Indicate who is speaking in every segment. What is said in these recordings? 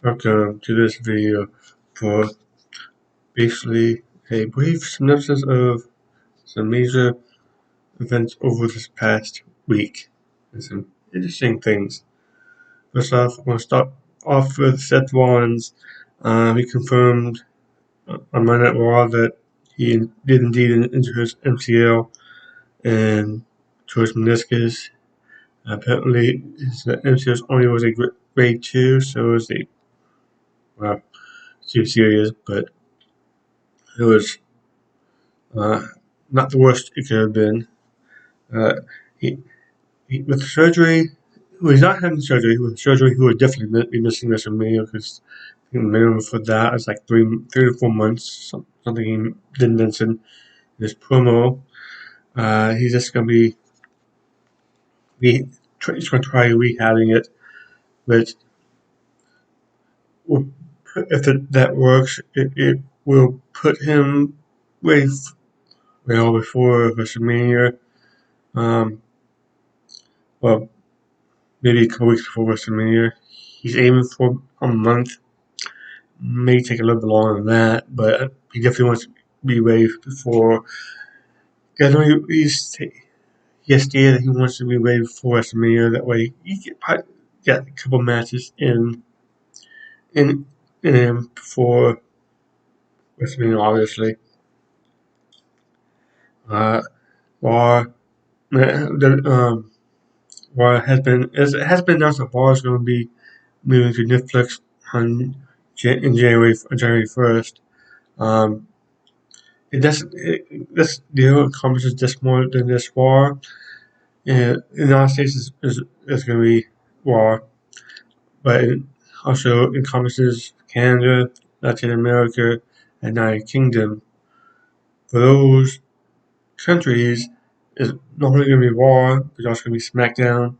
Speaker 1: Welcome to this video for basically a brief synopsis of some major events over this past week and some interesting things. First off, I'm going to start off with Seth Rollins. He confirmed on Monday Night Raw that he did indeed injure his MCL and tore his meniscus. Apparently, his MCL only was a grade 2, so it was too serious, but it was not the worst it could have been. Uh, he, with the surgery, well, he's not having surgery. With surgery, he would definitely be missing WrestleMania because the minimum for that is like 3 to 4 months. Something he didn't mention in his promo. He's just going to he's going to try rehabbing it, but if that works, it will put him way well before WrestleMania. Well, maybe a couple weeks before WrestleMania. He's aiming for a month. May take a little bit longer than that, but he definitely wants to be ready before. He has stated that he wants to be ready before WrestleMania. That way, he can probably get a couple matches in him before WrestleMania, obviously. Raw, Raw has been announced that Raw is going to be moving to Netflix in January 1st. This deal encompasses just more than this war. In the United States is going to be war, but it also encompasses Canada, Latin America, and United Kingdom. For those countries, is not only going to be war, but also going to be SmackDown,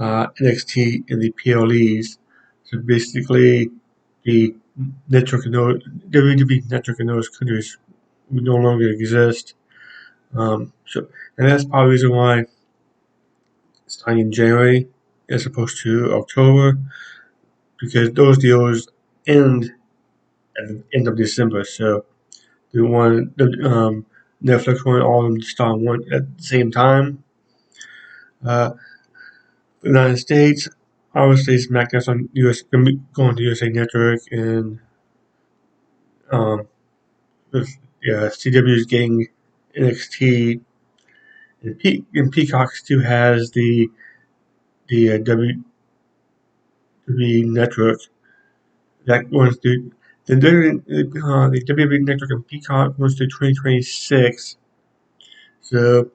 Speaker 1: NXT, and the PLEs. So basically, the network in those WWE network in those countries would no longer exist. And that's probably the reason why it's starting in January as opposed to October, because those deals end at the end of December. So they want Netflix wanted all of them to start one at the same time. The United States, obviously, SmackDown's on going to USA Network, and CW is getting NXT, and Peacock still has the WWE Network that runs through the WWE Network and Peacock runs through 2026. So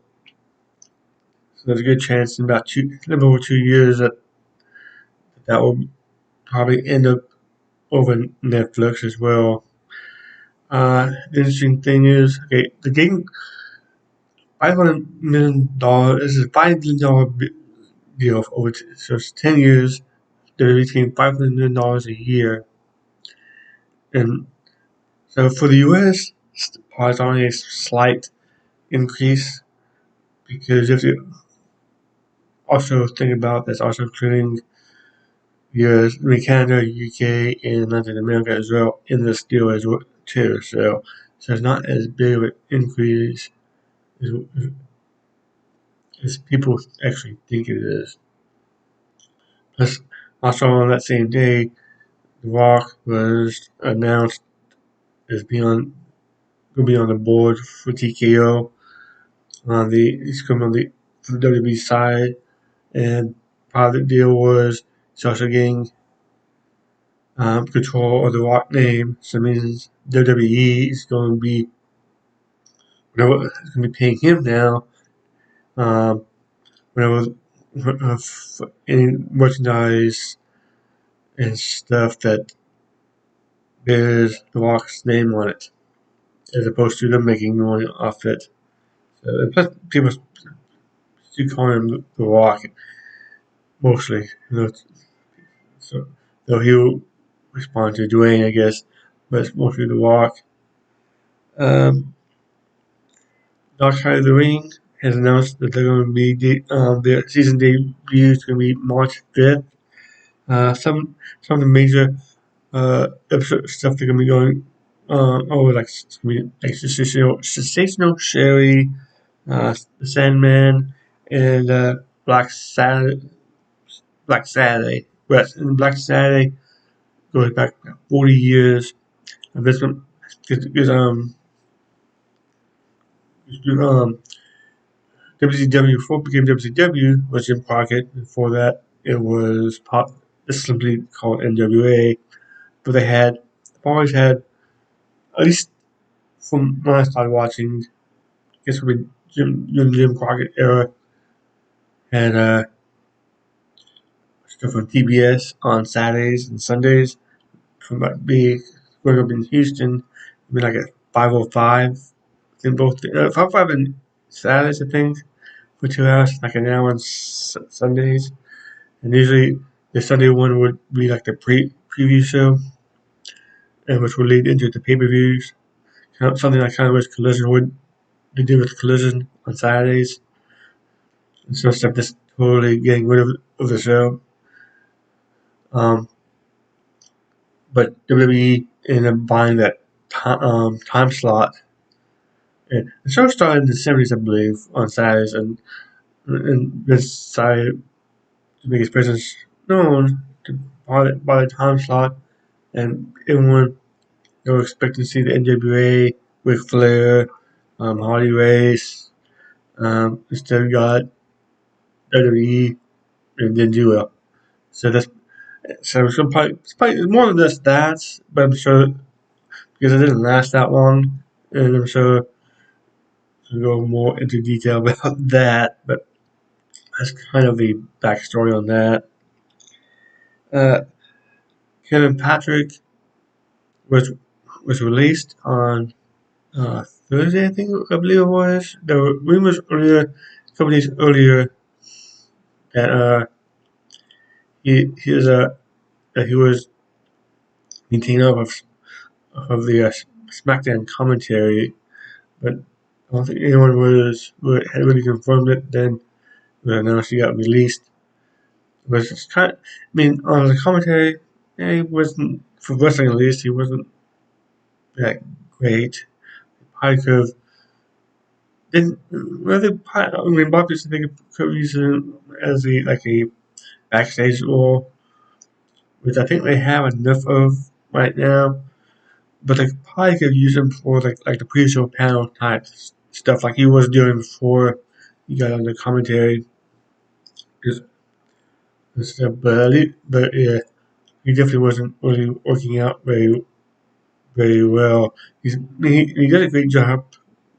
Speaker 1: there's a good chance in about a little over 2 years that will probably end up over Netflix as well. The interesting thing is, okay, the game $500 million. This is a $5 million deal over so it's 10 years. They're between $500 million a year, and so for the U.S., it's only a slight increase, because if you also think about that's also including US, Canada, UK, and Latin America as well in this deal as well too. So it's not as big of an increase as people actually think it is. Plus, also on that same day, The Rock was announced as going to be on the board for TKO. He's coming on the WWE side, and part of the deal was he's also getting control of the Rock name. So it means WWE is going to be paying him now. Whenever any merchandise and stuff that bears the Rock's name on it, as opposed to them making money off it. So, plus, people still call him the Rock mostly, so though he'll respond to Dwayne, I guess, but it's mostly the Rock. Dark Side of the Ring has announced that they're going to be their season debut is going to be March 5th. Some of the major episode stuff they're gonna be going like sensational Sherry, the Sandman, and Black Saturday. But in Black Saturday goes back 40 years. And this one is WCW before it became WCW was Jim Crockett. Before that, it was simply called NWA. But they've always had, at least from when I started watching, I guess it would be Jim Crockett era, had stuff on TBS on Saturdays and Sundays. From growing up in Houston, it'd be like at 5:05 in both 5:05 and Saturdays, I think, for 2 hours, like an hour on Sundays. And usually the Sunday one would be like the preview show, and which would lead into the pay-per-views. Something like kind of wish Collision would do with Collision on Saturdays. And so stuff just totally getting rid of the show. But WWE ended up buying that time slot. And the show started in the 70s, I believe, on Saturdays, and Vince decided to make his presence known to buy the time slot, and everyone they were expecting to see the NWA, Ric Flair, Harley Race. Instead, we got WWE, and didn't do well. So it's probably more than just that, but I'm sure because it didn't last that long, and I'm sure we'll go more into detail about that. But that's kind of the backstory on that. Uh, Kevin Patrick was was released on Thursday, I believe it was. There were rumors earlier, a couple days earlier, that he is that he was being taken off of the SmackDown commentary, but I don't think anyone had really confirmed it. Then when announced he got released, it was just kind of, I mean, on the commentary, he wasn't, for wrestling at least, he wasn't that great. I could have didn't rather. I mean, Bob used to think it could use him as a backstage role, which I think they have enough of right now. But they probably could use him for like the pre-show panel type stuff, like he was doing before he got on the commentary. Stuff. But yeah, he definitely wasn't really working out very well. He did a great job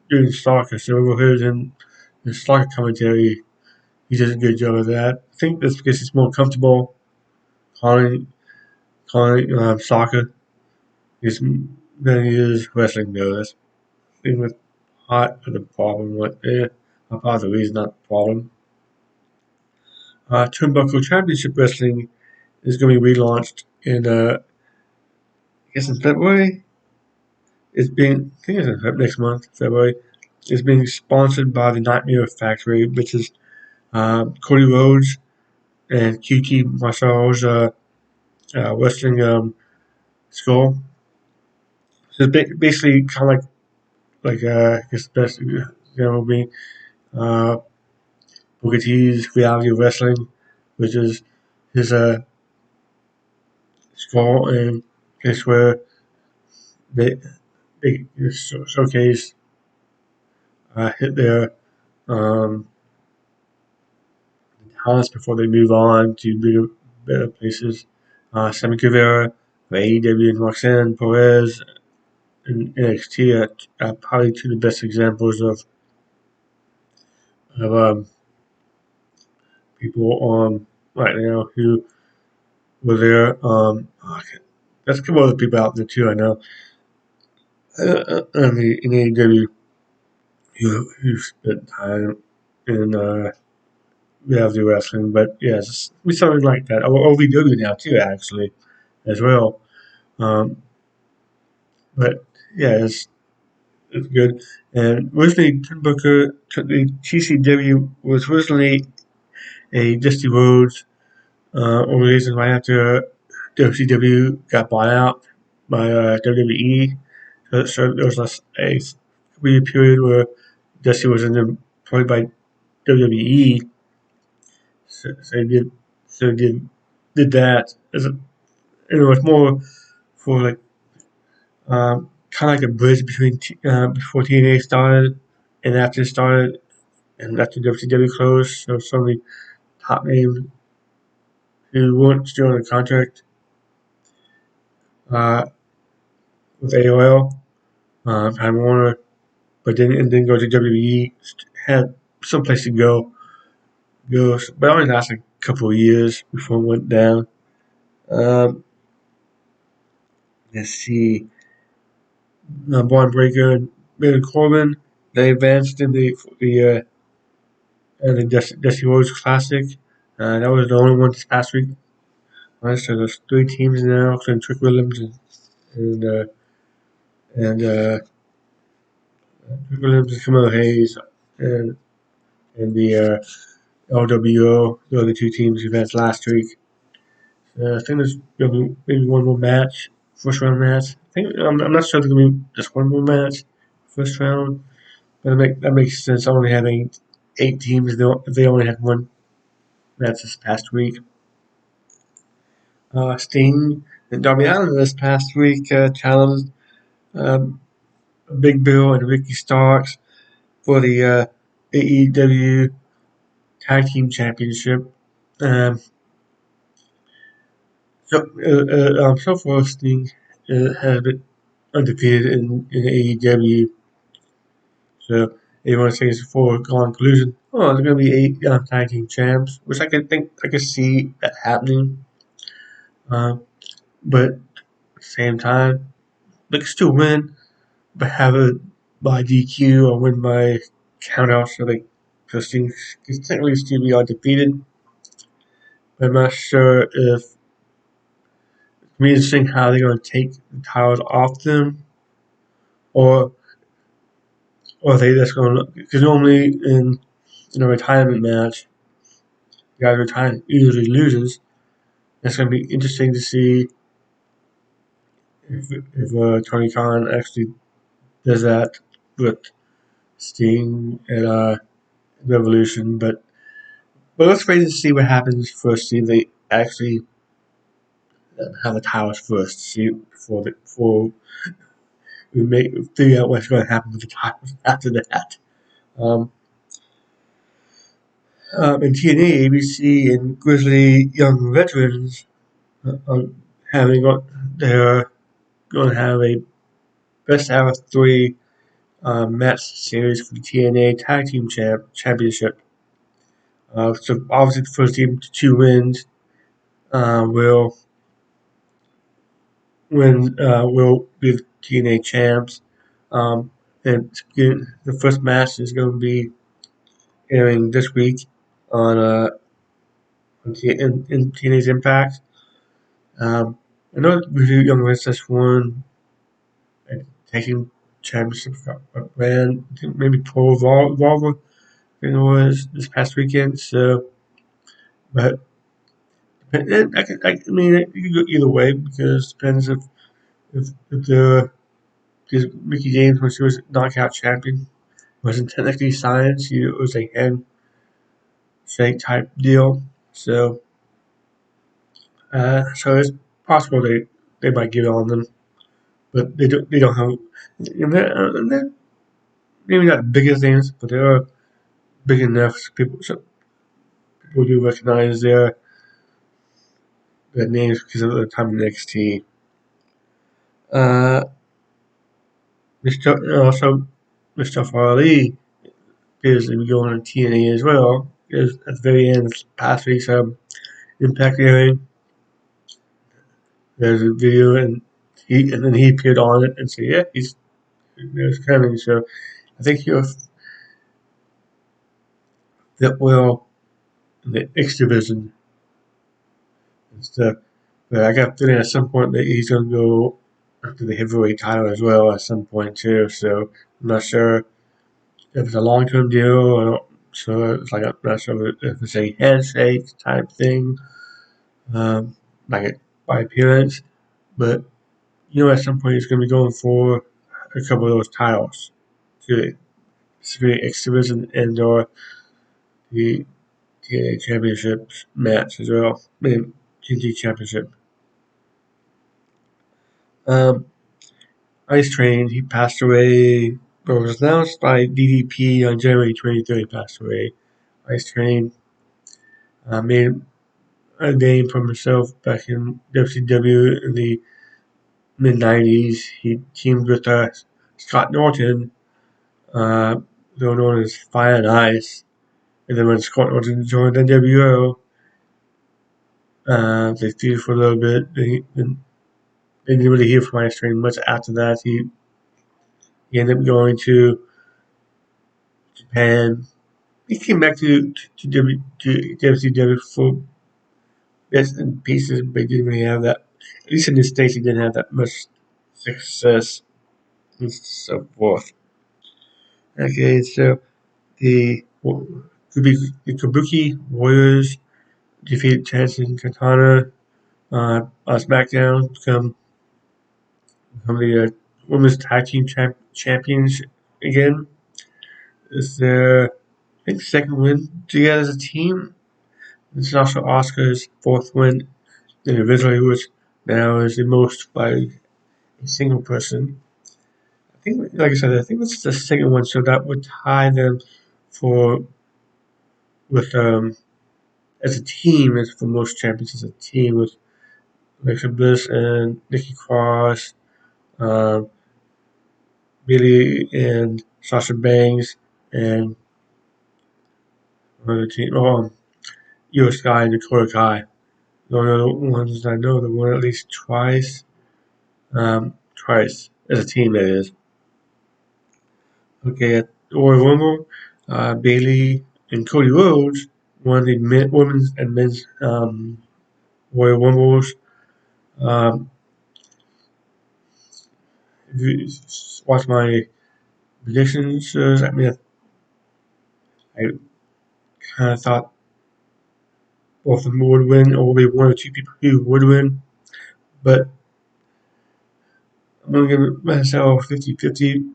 Speaker 1: doing soccer. So overheard him the soccer commentary. He does a good job of that. I think that's because he's more comfortable calling soccer than he is wrestling though. That's the thing with part of the problem with part of the reason, not the problem. Turnbuckle Championship Wrestling is going to be relaunched in I guess in February. I think it's next month, February. It's being sponsored by the Nightmare Factory, which is Cody Rhodes and QT Marshall's wrestling school. So it's basically kind of I guess the best example being uh, Booker T's Reality of Wrestling, which is his school and place where they showcase hit their um, talents before they move on to better places. Sammy Guevara, AEW, and Roxanne Perez in NXT are probably two of the best examples of people right now who were there. There's a couple other people out there too. I know. In AEW who spent time in reality wrestling, but yeah, we something like that. Or OVW now too, actually, as well. Um, but yeah, it's good. And originally, Turnbuckle, the TCW was originally a Dusty Rhodes organization right after WCW got bought out by WWE. So there was a 3 year period where Jesse was employed by WWE. So did that. It was more for like kind of like a bridge between before TNA started and after it started and after WCW closed. So some of the top names who weren't still under contract uh, with AOL, Time Warner, but didn't go to WWE, had someplace to go. But it only lasted a couple of years before it went down. Um, let's see. Braun Breaker and Baron Corbin, they advanced in the Dusty Rhodes Classic. That was the only one this past week. So there's 3 teams now, including Trick Williams and uh, and Trick Williams and Camilo Hayes and the LWO. The other 2 teams advanced last week. I think there's gonna be maybe one more match, first round match. I'm not sure there's gonna be just one more match, first round. But that makes sense. Only having 8 teams, if they only had one match this past week. Sting and Darby Allin this past week challenged um, Big Bill and Ricky Starks for the AEW Tag Team Championship. Um, so far, Sting has been undefeated in AEW. So everyone's saying it's a foregone conclusion. Oh, there's going to be 8 tag team champs, which I could see that happening. But at the same time, they can still win, but have it by DQ or win by countout, so they Sting can technically still be undefeated. But I'm not sure if it's interesting how they're going to take the titles off them, or or are they just going to, because normally in a retirement match, the guy retired usually loses. It's going to be interesting to see if Tony Khan actually does that with Sting and Revolution. But let's wait and see what happens first. See if they actually have the towers first. See before we figure out what's going to happen with the towers after that. Um, in TNA, ABC and Grizzly Young Veterans are having they're going to have a best out of 3 match series for the TNA Tag Team Championship. So obviously the first team to 2 wins will will be the TNA champs. And the first match is going to be airing this week on in TNA's Impact. I know Young Vince has won a taking championship brand, maybe Pro Evolver, I think it was this past weekend. So, but I mean, it could go either way because it depends if the because Mickey James, when she was knockout champion, wasn't technically signed. It was a handshake type deal. So it's possible they might give it on them, but they don't have. They're maybe not the biggest names, but they are big enough. So people do recognize their names because of the time in NXT. Uh, also Mr. Ali is going on TNA as well. Because at the very end of past week's Impact airing, there's a video and then he appeared on it and said, yeah, there's coming. So I think he'll fit well in the X division and stuff. But I got a feeling at some point that he's going to go after the heavyweight title as well at some point too. So I'm not sure if it's a long term deal or so. It's I'm not sure if it's a handshake type thing. Like by appearance, but at some point he's going to be going for a couple of those titles, to specifically Exhibition and or the TNA Championship match as well, and TNT Championship. Um, Ice Train, he passed away, but was announced by DDP on January 23rd. He passed away. Ice Train made a name for himself back in WCW in the mid 90s. He teamed with Scott Norton, known as Fire and Ice. And then when Scott Norton joined NWO, they feuded for a little bit. They didn't really hear from Ice Train much after that. He ended up going to Japan. He came back to WCW for bits and pieces, but he didn't really have that. At least in the States, he didn't have that much success and so forth. Okay, so the Kabuki Warriors defeated Chance and Katana on SmackDown, become the Women's Tag Team Champions again. This is their, I think, second win together as a team. This is also Asuka's fourth win individually, which now is the most by a single person. I think, like I said, I think this is the second one, so that would tie them for with as a team, as for most champions as a team, with Alexa Bliss and Nikki Cross, um, Billy and Sasha Banks, and another team. Io Sky and Dakota Kai. Those are the ones I know that won at least twice. Twice as a team, that is. Okay, at Royal Rumble, Bailey and Cody Rhodes won the women's and men's Royal Rumbles. Um, if you watch my predictions, I mean, I kind of thought both of them would win, or maybe one or two people who would win. But I'm going to give myself 50-50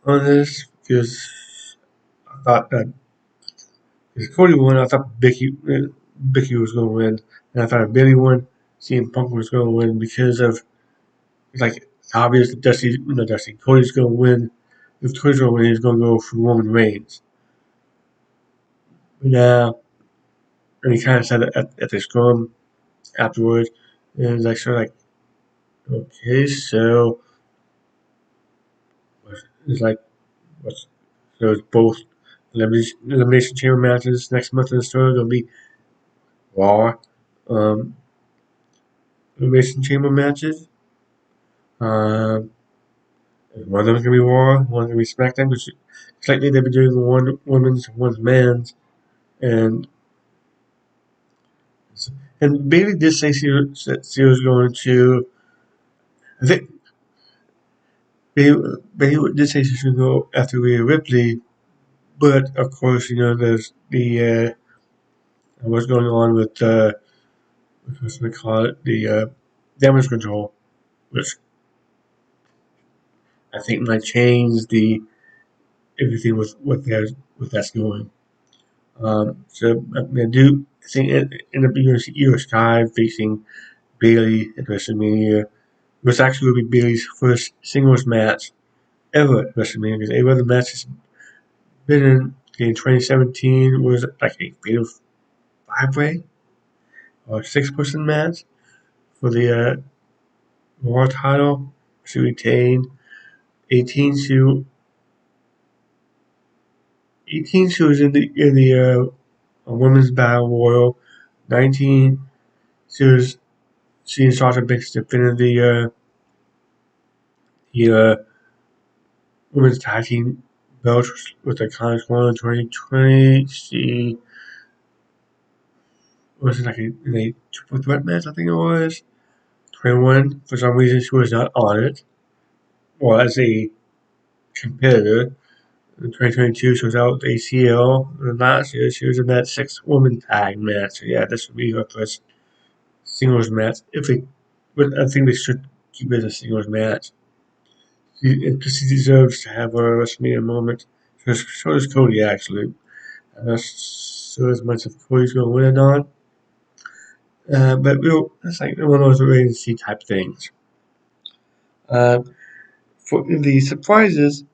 Speaker 1: on this because I thought that if Cody won, I thought Becky was going to win. And I thought if Bailey won, CM Punk was going to win because of, like, obvious Cody's going to win. If Cody's going to win, he's going to go for Roman Reigns. But and he kind of said it at the scrum afterwards. And it's like, sort of like, okay, so it's like, what's so it's both elimination chamber matches next month in the store. Going to be Raw elimination chamber matches. One of them is going to be Raw, one going to be SmackDown. Which slightly they've been doing one women's, one men's, and Bailey did say she was going to. I think Bailey did say she was going to go after Rhea Ripley, but of course, there's the what's going on with what's we call it, the damage control, which I think might change the everything with that's going. So I do think it ended up being Io Sky facing Bailey at WrestleMania, which actually will be Bailey's first singles match ever at WrestleMania, because every other match has been in 2017 was like a fatal 5-way or 6-person match for the Raw title. She retained 18. She was in the women's battle royal. 19, she and Sasha Banks defended the women's tag team belts with the Iconics one in 2020. She was like in a triple threat match, I think it was. 21, for some reason, she was not on it. Well, as a competitor. In 2022, she was out with ACL. And last year, she was in that 6-woman tag match. So, yeah, this would be her first singles match. But I think they should keep it a singles match because he deserves to have a WrestleMania moment. So does Cody actually. I'm not sure as much if Cody's going to win or not. But it's like one of those wait and see type things. Uh, for the surprises,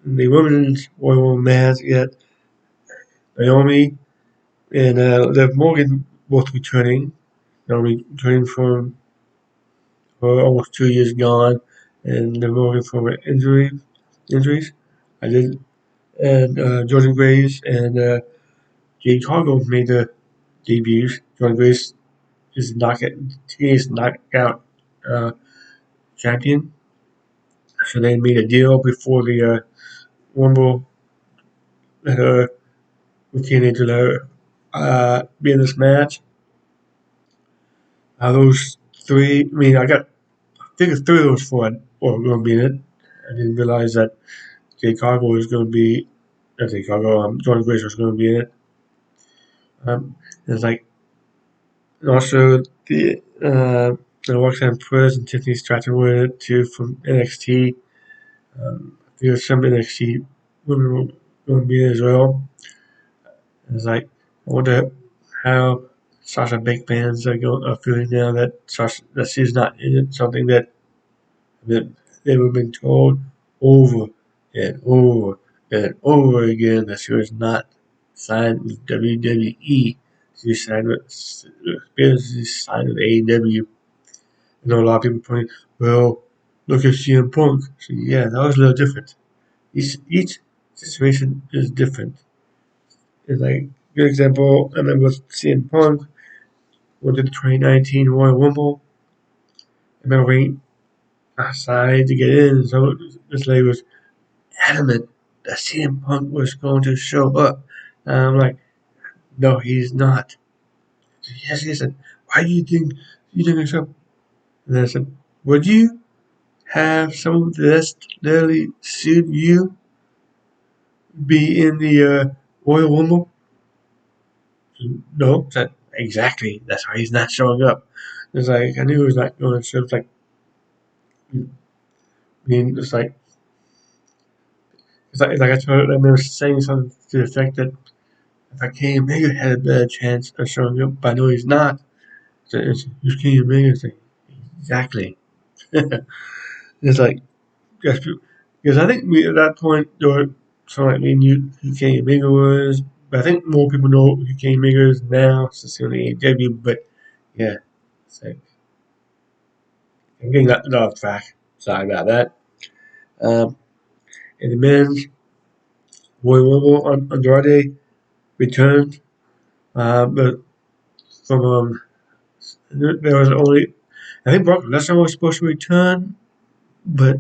Speaker 1: the women's Royal match, yet Naomi and Liv Morgan both returning. Naomi returning from almost 2 years gone, and Liv Morgan from injuries. I did, and Jordan Grace and Jade Cargill made their debuts. Jordan Grace is knockout uh, champion. So they made a deal before the Rumble that with TNA to be in this match. Those three, I mean, I think it's three of those four were going to be in it. I didn't realize that Jay Cargill was going to be, Jay Cargill, Jordan Grace was going to be in it. It's like, and also Roxanne Perez and Tiffany Stratton were in it too from NXT. There's some NXT women going to be in it as well. It's like, I wonder how Sasha Banks fans are feeling now that she's not in it. Something that they were being told over and over and over again that she was not signed with WWE. She signed with AEW. I know a lot of people pointing, well, look at CM Punk. So, yeah, that was a little different. Each situation is different. It's like good example. I remember with CM Punk went to the 2019 Royal Rumble. I remember waiting outside to get in. So this lady was adamant that CM Punk was going to show up. And I'm like, no, he's not. Said, yes, he said, why do you think he's up? And I said, would you have someone that's literally suit you be in the Royal Rumble? No, I said, exactly. That's why he's not showing up. It's like I knew he was not going to show. It's like, it's like I told them they were saying something to the effect that if I came here, had a better chance of showing up, but I know he's not. So who's Kenny Omega? It's like, exactly. It's like, yes, because I think we, at that point, there were someone like me knew who Kenny Omega was, but I think more people know who Kenny Omega is now since he's on the AEW, but yeah, it's like, I'm getting that off track. Sorry about that. Um, in the men's, Royal Rumble, Andrade returned, but from, there was only, I think Brock Lesnar was supposed to return, but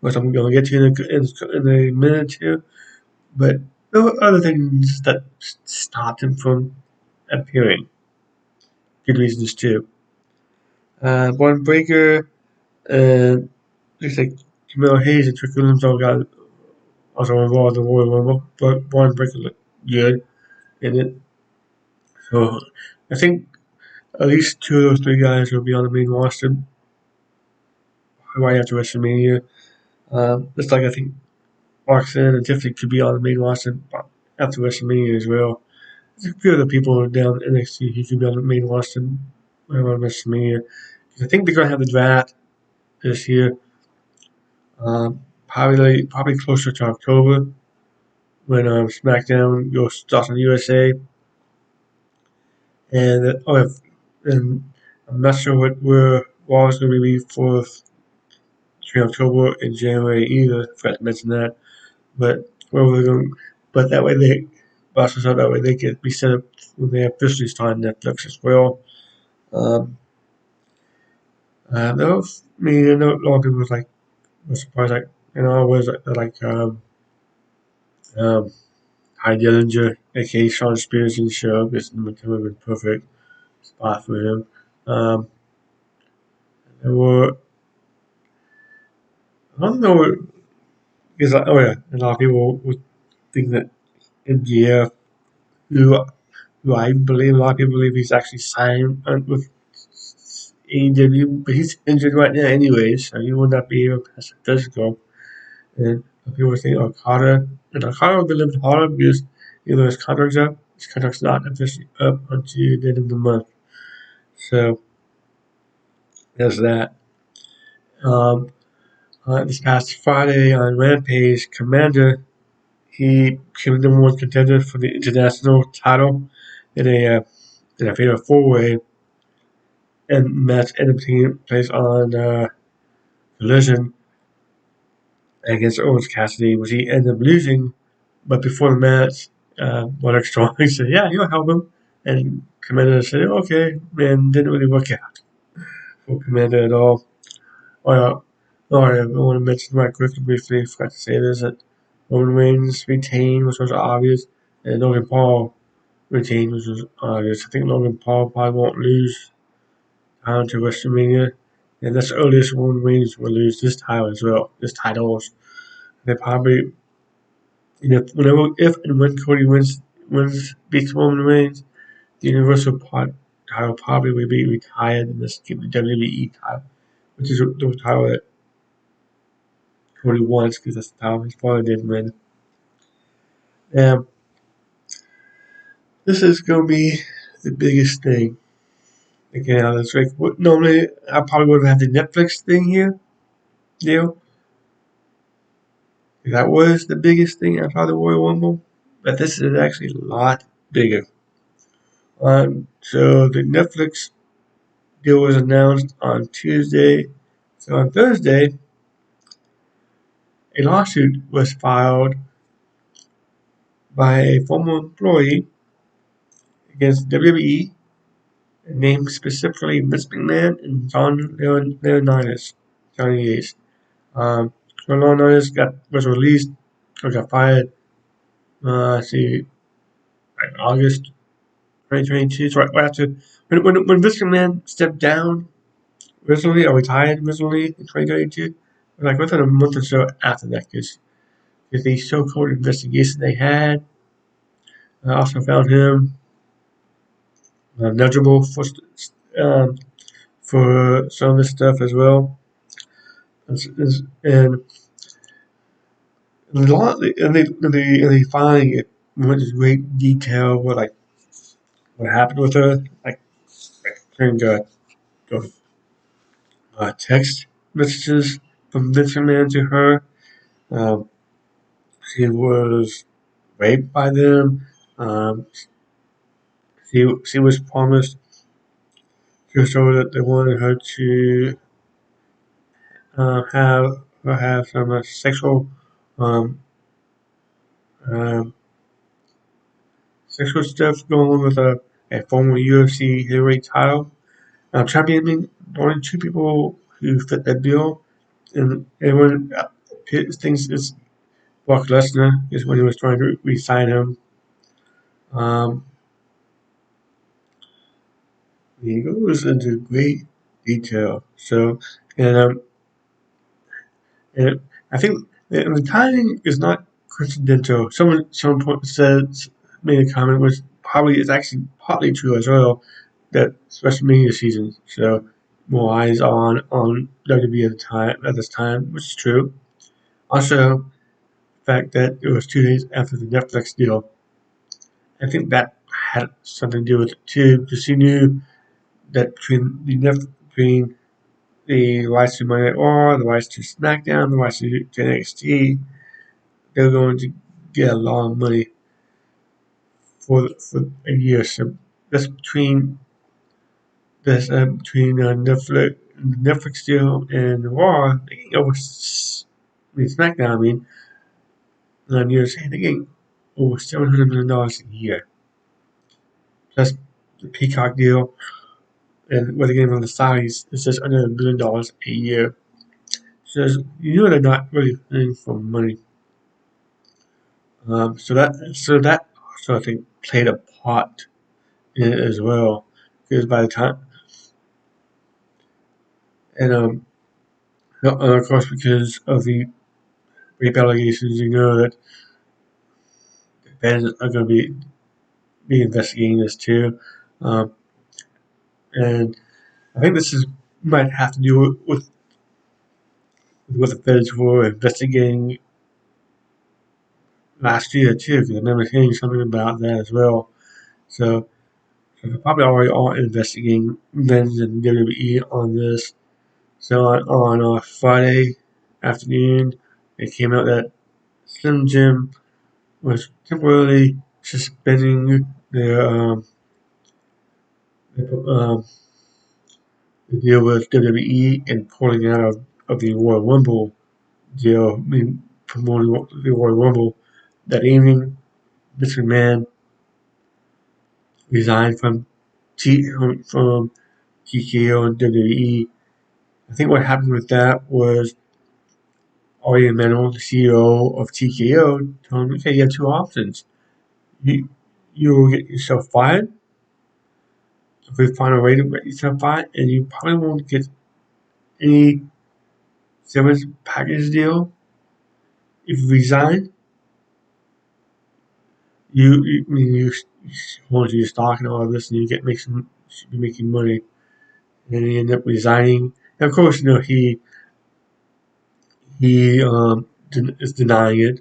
Speaker 1: which I'm going to get to in a minute here. But there were other things that stopped him from appearing. Good reasons too. Born Breaker and looks like Camille Hayes and Trick Williams all got also involved in the Royal Rumble, but Born Breaker looked good in it. So I think at least two of those three guys will be on the main roster right after WrestleMania. Just like I think Roxanne and Tiffany could be on the main roster after WrestleMania as well. There's a few other people down in NXT who could be on the main roster around WrestleMania. I think they're going to have the draft this year, probably closer to October when SmackDown goes starts on USA. And and I'm not sure where Raw is going to be for between October and January either. I forgot to mention that, but where we're going, but that way they also so that way they can be set up when they officially start on Netflix as well. Um, I know a lot of people was surprised, I was um, Ty Dillinger, aka Sean Spears in the show, because it would have been perfect spot for him. Um, there were, I don't know, because, a lot of people would think that MGF, who who I believe a lot of people believe he's actually signed with AEW, but he's injured right now anyways, so he will not be able to pass the physical. And people think Okada, and Okada will be a little bit harder because his contract's up. His contract's not officially up until the end of the month. So there's that. Um, this past Friday on Rampage, Commander, he became the number one contender for the international title in a fatal four-way, and match ended up taking place on Collision against Owens Cassidy, which he ended up losing. But before the match, Roderick Strong said, "Yeah, you'll help him," and Commander said, "Okay," and didn't really work out for Commander at all. I want to mention right quickly, briefly, forgot to say this, that Roman Reigns retained, which was obvious, and Logan Paul retained, which was obvious. I think Logan Paul probably won't lose on to WrestleMania, and that's the earliest Roman Reigns will lose this title as well. This titles, they probably, whenever, if and when Cody beats Roman Reigns, the Universal title probably will be retired and just give the WWE title, which is the title that Cody wants because that's the title his father did win. This is gonna be the biggest thing. Again, it's like normally I probably would have had the Netflix thing here, deal. That was the biggest thing outside the Royal Rumble, but this is actually a lot bigger. So the Netflix deal was announced on Tuesday. So on Thursday, a lawsuit was filed by a former employee against WWE, named specifically Vince McMahon and John Leonidas, Johnny Ace. John Leonidas was released or got fired. See, like August 2022. So right after when Vince McMahon stepped down recently or retired recently in 2022, like within a month or so after that, because the so-called investigation they had also found him eligible um, for some of this stuff as well. And they filing it went into great detail what happened with her, like text messages from Vince McMahon to her. Um, she was raped by them. Um, she was promised to show that they wanted her to have some um, um, sexual stuff going on with a former UFC heavyweight title champion. The only two people who fit that bill, and everyone thinks it's Brock Lesnar is when he was trying to re-sign him. Um, he goes into great detail. So, and and I think the timing is not coincidental. Someone made a comment which probably is actually partly true as well, that it's WrestleMania season, so more eyes on WWE at this time, which is true. Also, the fact that it was 2 days after the Netflix deal, I think that had something to do with it too, because he knew that between the rights to Monday Night Raw, the rights to SmackDown, the rights to NXT, they're going to get a lot of money for a year. So that's between Netflix deal and Raw, they getting over SmackDown. I mean, on you're saying they getting over $700 million a year, plus the Peacock deal, and what they're getting from the Saudis is just under $1 billion a year. So you know they're not really playing for money. So that also I think played a part in it as well, because by the time and of course because of the rape allegations, you know that the fans are going to be be investigating this too. Um, and I think this is might have to do with what the feds were investigating last year too, because I remember hearing something about that as well. So, so they're probably already are investigating Vince and WWE on this. So on Friday afternoon, it came out that Slim Jim was temporarily suspending their deal with WWE and pulling out of the Royal Rumble deal, I mean, promoting the Royal Rumble. That evening, Mr. McMahon resigned from TKO and WWE. I think what happened with that was Ari Emanuel, the CEO of TKO, told him, okay, you have two options. You, you will get yourself fired if we find a way to get yourself fired, and you probably won't get any severance package deal if you resign. You hold your stock and all of this, and you should be making money, and he ended up resigning. And of course, he is denying it,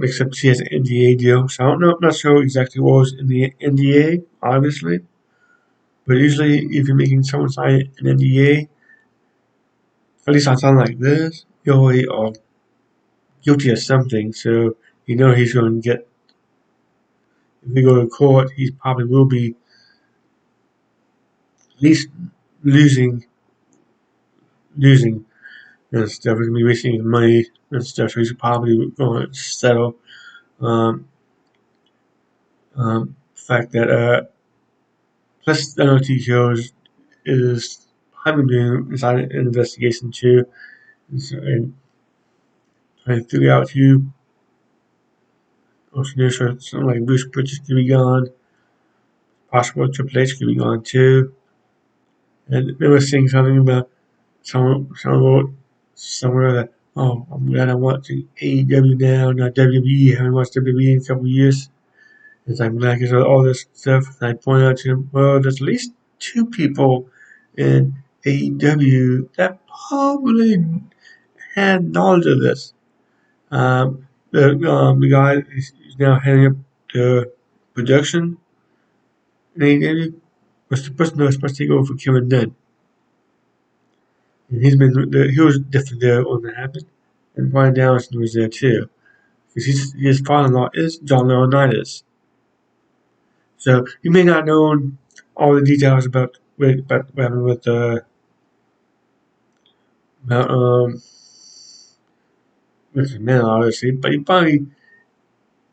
Speaker 1: except he has an NDA deal. So I don't know, I'm not sure exactly what was in the NDA, obviously, but usually if you're making someone sign an NDA, at least on something like this, you already are guilty of something. So you know he's going to get. If we go to court, he probably will be at least losing losing and stuff. He's gonna be wasting his money and stuff. So he's probably going to settle. Um, the fact that plus I know TKO is probably doing inside an investigation too, and trying to figure out who. Also, there's something like Bruce Pritchard could be gone. Possible Triple H could be gone too. And they were saying something about someone wrote somewhere that, oh, I'm glad I'm watching AEW now, not WWE. I haven't watched WWE in a couple of years. It's like, I'm glad because of all this stuff. And I pointed out to him, well, there's at least two people in AEW that probably had knowledge of this. The guy is now heading up the production in AEW was the person that was supposed to take over for Kevin Dunn. And he was different there when that happened. And Brian Danielson was there too. Because his father-in-law is John Laurinaitis. So you may not know all the details about what happened with about with the man, obviously, but you probably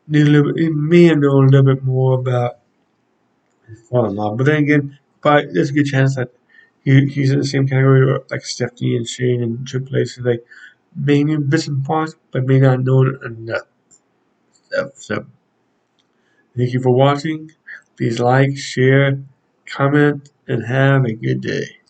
Speaker 1: knew a little bit. You may have known a little bit more about his father-in-law. But then again, but there's a good chance that he's in the same category like Stephanie and Shane and Triple H. So they may know bits and parts, but may not know enough stuff. So thank you for watching. Please like, share, comment, and have a good day.